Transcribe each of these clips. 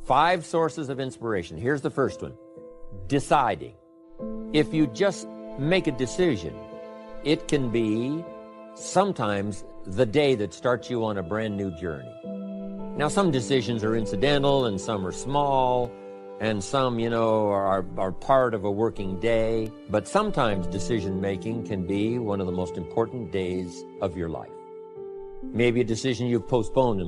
5 sources of inspiration. Here's the first one. Deciding. If you just make a decision, it can be sometimes the day that starts you on a brand new journey. Now, some decisions are incidental and some are small and some, are part of a working day. But sometimes decision making can be one of the most important days of your life. Maybe a decision you've postponed,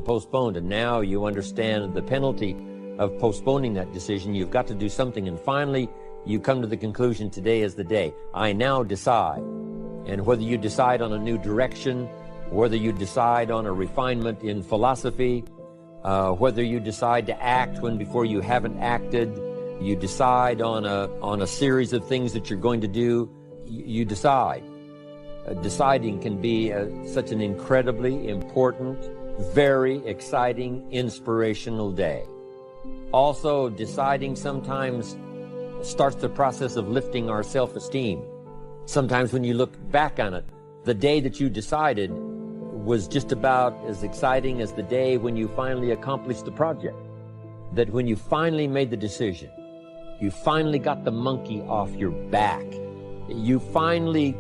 and now you understand the penalty of postponing that decision. You've got to do something, and finally you come to the conclusion, today is the day. I now decide. And whether you decide on a new direction, whether you decide on a refinement in philosophy, whether you decide to act when before you haven't acted, you decide on a series of things that you're going to do, you decide. Deciding can be such an incredibly important, very exciting, inspirational day. Also, deciding sometimes starts the process of lifting our self-esteem. Sometimes when you look back on it, the day that you decided was just about as exciting as the day when you finally accomplished the project. That when you finally made the decision, you finally got the monkey off your back. You finally,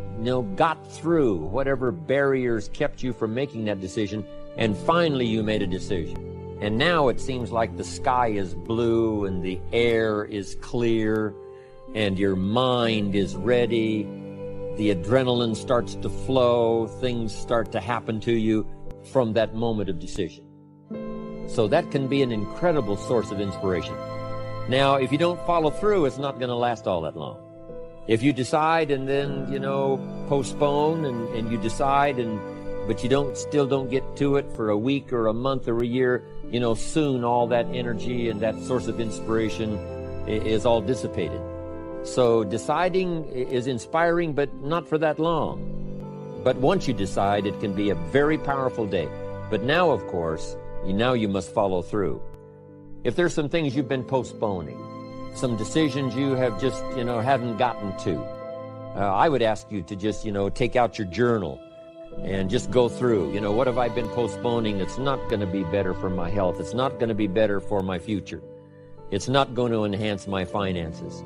got through whatever barriers kept you from making that decision, and finally you made a decision. And now it seems like the sky is blue and the air is clear and your mind is ready. The adrenaline starts to flow. Things start to happen to you from that moment of decision. So that can be an incredible source of inspiration. Now, if you don't follow through, it's not going to last all that long. If you decide and then, postpone and you decide but you still don't get to it for a week or a month or a year, soon all that energy and that source of inspiration is all dissipated. So deciding is inspiring, but not for that long. But once you decide, it can be a very powerful day. But now, of course, you must follow through. If there's some things you've been postponing, some decisions you have just, haven't gotten to. I would ask you to just, take out your journal and just go through, what have I been postponing that's not going to be better for my health? It's not going to be better for my future. It's not going to enhance my finances.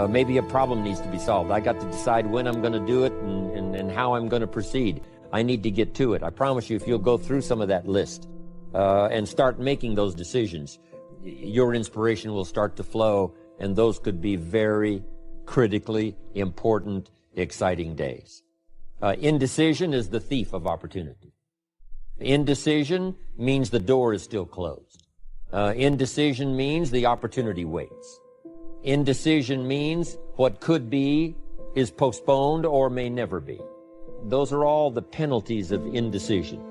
Maybe a problem needs to be solved. I got to decide when I'm going to do it and how I'm going to proceed. I need to get to it. I promise you, if you'll go through some of that list and start making those decisions, your inspiration will start to flow, and those could be very critically important, exciting days. Indecision is the thief of opportunity. Indecision means the door is still closed. Indecision means the opportunity waits. Indecision means what could be is postponed or may never be. Those are all the penalties of indecision.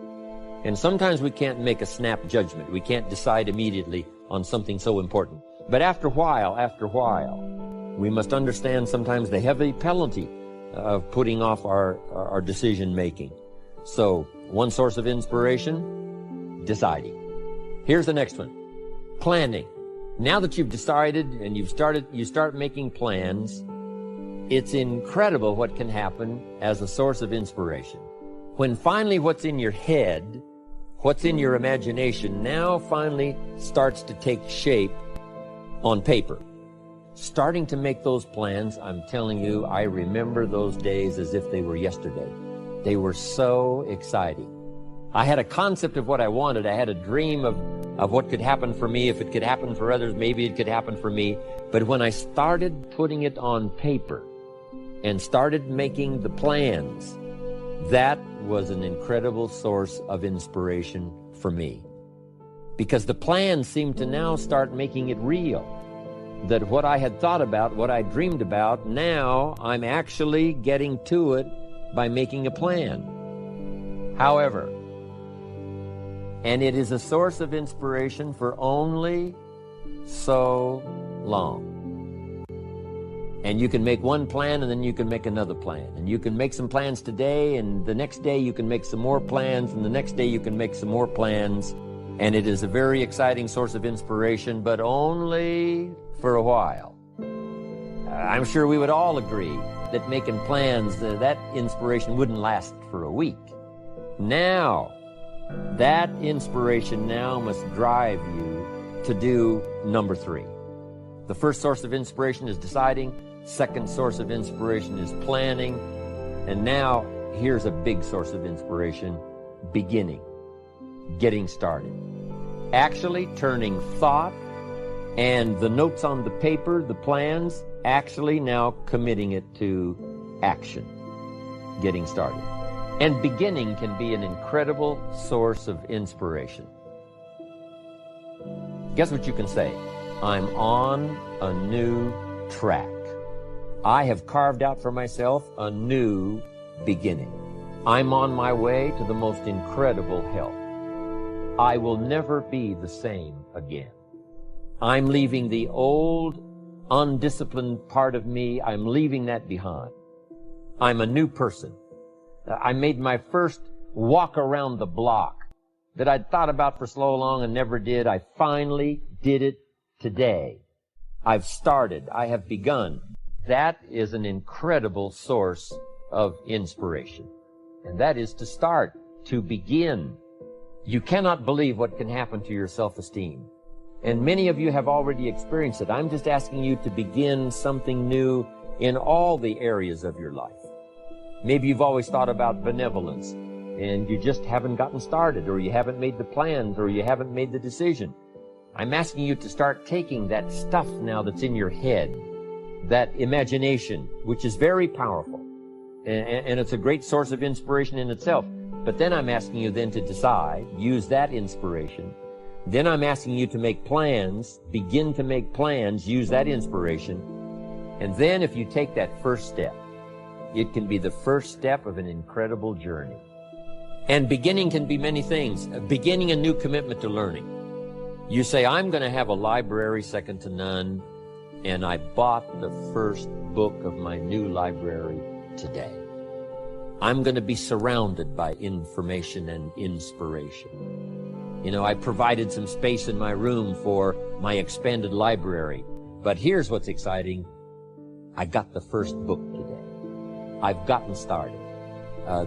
And sometimes we can't make a snap judgment. We can't decide immediately on something so important. But after a while, we must understand sometimes the heavy penalty of putting off our decision making. So, one source of inspiration, deciding. Here's the next one, planning. Now that you've decided and you start making plans, it's incredible what can happen as a source of inspiration. When finally what's in your head, what's in your imagination, now finally starts to take shape on paper. Starting to make those plans, I'm telling you, I remember those days as if they were yesterday. They were so exciting. I had a concept of what I wanted. I had a dream of what could happen for me. If it could happen for others, maybe it could happen for me. But when I started putting it on paper and started making the plans, that was an incredible source of inspiration for me. Because the plans seemed to now start making it real. That what I had thought about, what I dreamed about, now I'm actually getting to it by making a plan. However, and it is a source of inspiration for only so long. And you can make one plan and then you can make another plan. And you can make some plans today, and the next day you can make some more plans, and the next day you can make some more plans. And it is a very exciting source of inspiration, but only for a while. I'm sure we would all agree that making plans, that inspiration wouldn't last for a week. Now, that inspiration now must drive you to do number 3. The first source of inspiration is deciding. Second source of inspiration is planning. And now, here's a big source of inspiration, beginning, getting started. Actually turning thought and the notes on the paper, the plans, actually now committing it to action, getting started. And beginning can be an incredible source of inspiration. Guess what you can say? I'm on a new track. I have carved out for myself a new beginning. I'm on my way to the most incredible health. I will never be the same again. I'm leaving the old, undisciplined part of me. I'm leaving that behind. I'm a new person. I made my first walk around the block that I'd thought about for so long and never did. I finally did it today. I've started. I have begun. That is an incredible source of inspiration. And that is to start, to begin. You cannot believe what can happen to your self-esteem. And many of you have already experienced it. I'm just asking you to begin something new in all the areas of your life. Maybe you've always thought about benevolence, and you just haven't gotten started, or you haven't made the plans, or you haven't made the decision. I'm asking you to start taking that stuff now that's in your head, that imagination, which is very powerful, and it's a great source of inspiration in itself. But then I'm asking you then to decide, use that inspiration. Then I'm asking you to make plans, begin to make plans, use that inspiration. And then if you take that first step, it can be the first step of an incredible journey. And beginning can be many things. Beginning a new commitment to learning. You say, I'm going to have a library second to none, and I bought the first book of my new library today. I'm going to be surrounded by information and inspiration. You know, I provided some space in my room for my expanded library. But here's what's exciting. I got the first book today. I've gotten started.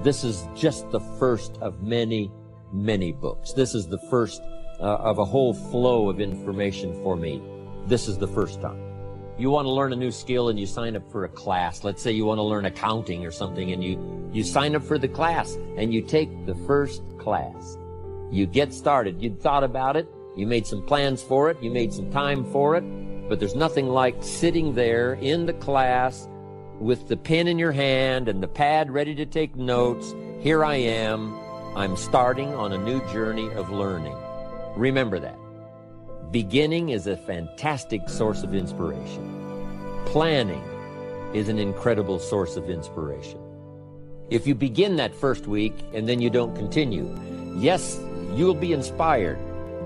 This is just the first of many, many books. This is the first of a whole flow of information for me. This is the first time. You want to learn a new skill and you sign up for a class. Let's say you want to learn accounting or something, and you sign up for the class and you take the first class. You get started. You thought about it. You made some plans for it. You made some time for it. But there's nothing like sitting there in the class with the pen in your hand and the pad ready to take notes. Here I am. I'm starting on a new journey of learning. Remember that. Beginning is a fantastic source of inspiration. Planning is an incredible source of inspiration. If you begin that first week and then you don't continue, yes, you'll be inspired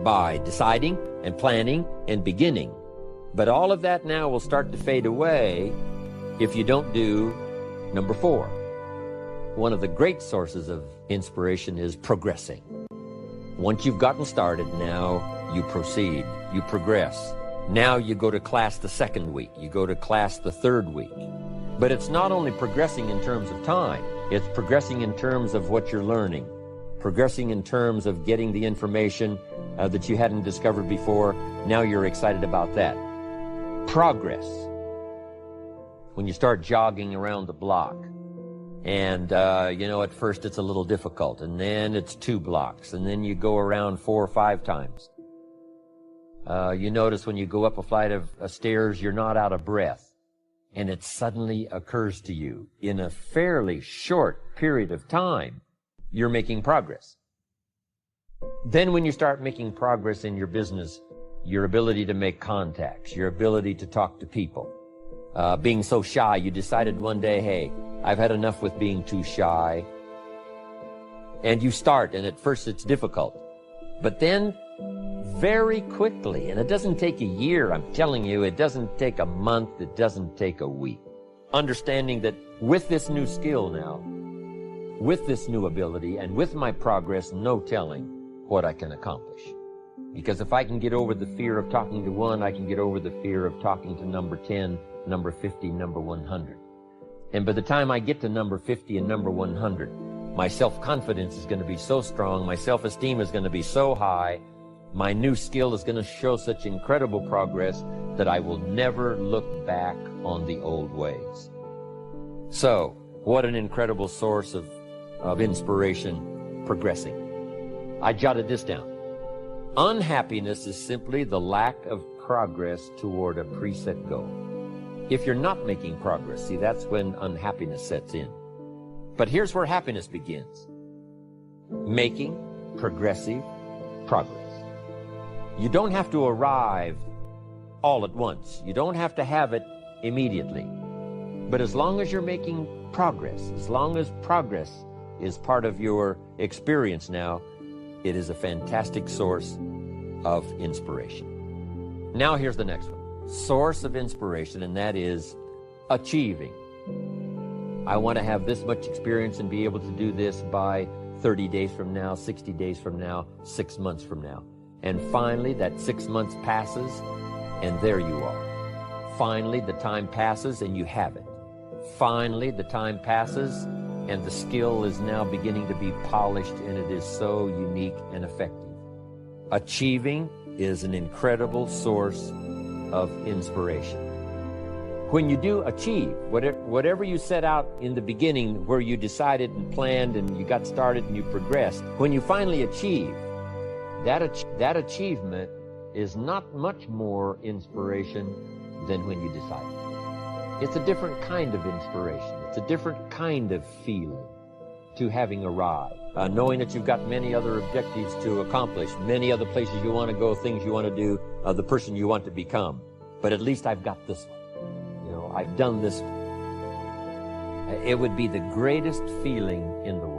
by deciding and planning and beginning. But all of that now will start to fade away if you don't do number 4. One of the great sources of inspiration is progressing. Once you've gotten started, now you proceed, you progress. Now you go to class the second week, you go to class the third week. But it's not only progressing in terms of time, it's progressing in terms of what you're learning, progressing in terms of getting the information that you hadn't discovered before. Now you're excited about that. Progress. When you start jogging around the block, and at first it's a little difficult, and then it's 2 blocks, and then you go around 4 or 5 times. You notice when you go up a flight of stairs, you're not out of breath, and it suddenly occurs to you, in a fairly short period of time, you're making progress. Then when you start making progress in your business, your ability to make contacts, your ability to talk to people, being so shy, you decided one day, hey, I've had enough with being too shy. And you start, and at first it's difficult. But then, very quickly, and it doesn't take a year, I'm telling you, it doesn't take a month, it doesn't take a week. Understanding that with this new skill now, with this new ability, and with my progress, no telling what I can accomplish. Because if I can get over the fear of talking to one, I can get over the fear of talking to number 10, number 50, number 100. And by the time I get to number 50 and number 100, my self-confidence is going to be so strong, my self-esteem is going to be so high, my new skill is going to show such incredible progress that I will never look back on the old ways. So, what an incredible source of inspiration, progressing. I jotted this down. Unhappiness is simply the lack of progress toward a preset goal. If you're not making progress, see, that's when unhappiness sets in. But here's where happiness begins. Making progressive progress. You don't have to arrive all at once. You don't have to have it immediately. But as long as you're making progress, as long as progress is part of your experience now, it is a fantastic source of inspiration. Now here's the next one. Source of inspiration, and that is achieving. I want to have this much experience and be able to do this by 30 days from now, 60 days from now, 6 months from now. And finally, that 6 months passes, and there you are. Finally, the time passes, and you have it. Finally, the time passes, and the skill is now beginning to be polished, and it is so unique and effective. Achieving is an incredible source of inspiration. When you do achieve, whatever you set out in the beginning, where you decided and planned and you got started and you progressed, when you finally achieve, that achievement is not much more inspiration than when you decided. It's a different kind of inspiration. It's a different kind of feeling to having arrived. Knowing that you've got many other objectives to accomplish, many other places you want to go, things you want to do, the person you want to become. But at least I've got this one. I've done this one. It would be the greatest feeling in the world.